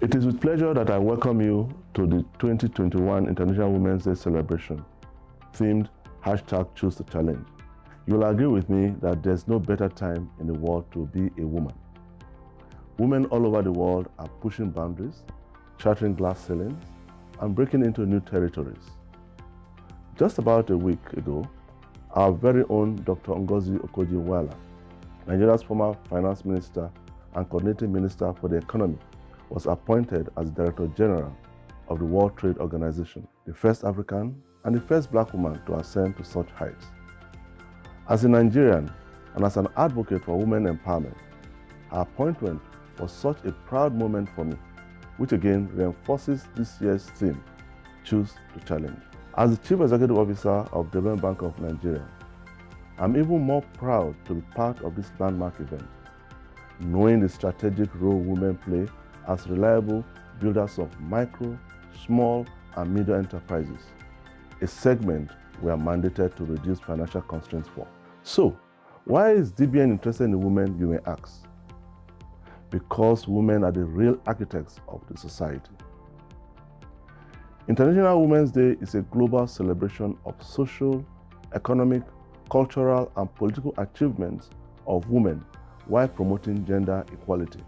It is with pleasure that I welcome you to the 2021 International Women's Day celebration, themed #Choose to Challenge. You will agree with me that there's no better time in the world to be a woman. Women all over the world are pushing boundaries, shattering glass ceilings, and breaking into new territories. Just about a week ago, our very own Dr. Ngozi Okonjo-Iweala, Nigeria's former finance minister and coordinating minister for the economy, was appointed as Director General of the World Trade Organization, the first African and the first Black woman to ascend to such heights. As a Nigerian and as an advocate for women empowerment, her appointment was such a proud moment for me, which again reinforces this year's theme, Choose to Challenge. As the Chief Executive Officer of Development Bank of Nigeria, I'm even more proud to be part of this landmark event, knowing the strategic role women play as reliable builders of micro, small, and medium enterprises, a segment we are mandated to reduce financial constraints for. So, why is DBN interested in women, you may ask? Because women are the real architects of the society. International Women's Day is a global celebration of social, economic, cultural, and political achievements of women while promoting gender equality.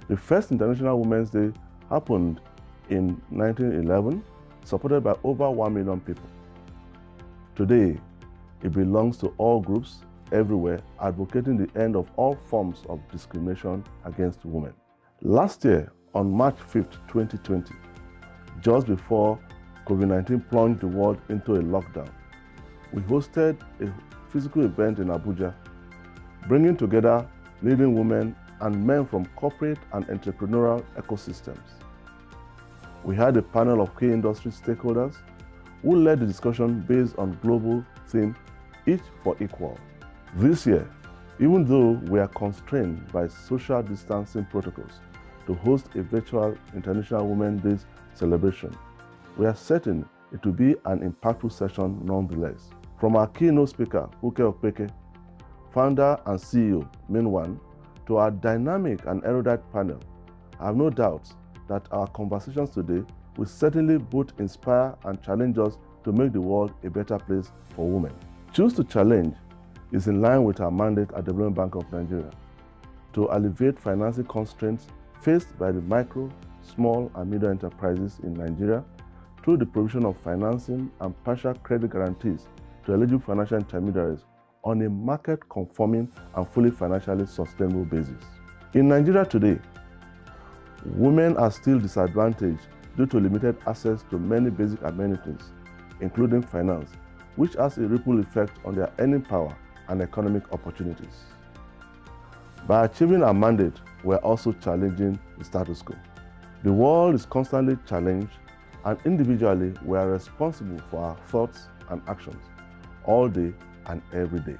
The first International Women's Day happened in 1911, supported by over 1 million people. Today, it belongs to all groups everywhere, advocating the end of all forms of discrimination against women. Last year, on March 5th, 2020, just before COVID-19 plunged the world into a lockdown, we hosted a physical event in Abuja, bringing together leading women and men from corporate and entrepreneurial ecosystems. We had a panel of key industry stakeholders who led the discussion based on global theme, Each for Equal. This year, even though we are constrained by social distancing protocols to host a virtual International Women's Day celebration, we are certain it will be an impactful session nonetheless. From our keynote speaker, Uke Okpeke, founder and CEO, Minwan, to our dynamic and erudite panel, I have no doubt that our conversations today will certainly both inspire and challenge us to make the world a better place for women. Choose to Challenge is in line with our mandate at Development Bank of Nigeria to alleviate financing constraints faced by the micro, small, and medium enterprises in Nigeria through the provision of financing and partial credit guarantees to eligible financial intermediaries on a market-conforming and fully financially sustainable basis. In Nigeria today, women are still disadvantaged due to limited access to many basic amenities, including finance, which has a ripple effect on their earning power and economic opportunities. By achieving our mandate, we are also challenging the status quo. The world is constantly challenged, and individually, we are responsible for our thoughts and actions all day and every day.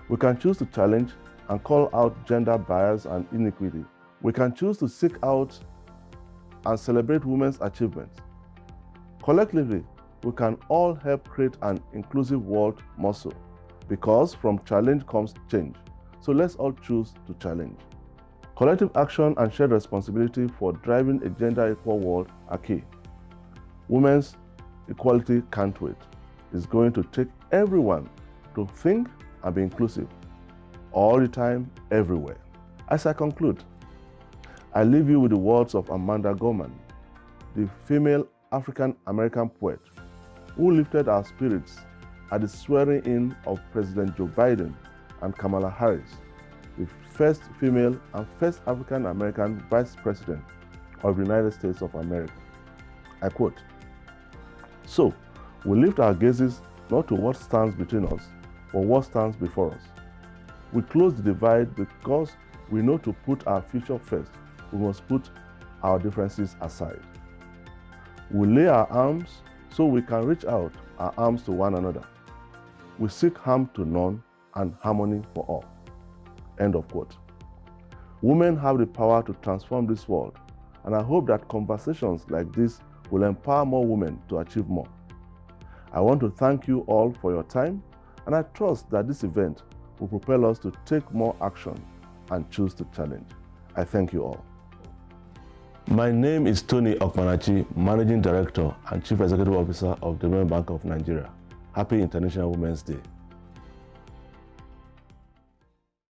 We can choose to challenge and call out gender bias and inequity. We can choose to seek out and celebrate women's achievements. Collectively, we can all help create an inclusive world more so, because from challenge comes change. So let's all choose to challenge. Collective action and shared responsibility for driving a gender equal world are key. Women's equality can't wait. It's going to take everyone to think and be inclusive, all the time, everywhere. As I conclude, I leave you with the words of Amanda Gorman, the female African-American poet, who lifted our spirits at the swearing-in of President Joe Biden and Kamala Harris, the first female and first African-American Vice President of the United States of America. I quote, "So, we lift our gazes not to what stands between us, but what stands before us. We close the divide because we know to put our future first, we must put our differences aside. We lay our arms so we can reach out our arms to one another. We seek harm to none and harmony for all." End of quote. Women have the power to transform this world, and I hope that conversations like this will empower more women to achieve more. I want to thank you all for your time, and I trust that this event will propel us to take more action and choose to challenge. I thank you all. My name is Tony Okpanachi, Managing Director and Chief Executive Officer of the Women Bank of Nigeria. Happy International Women's Day.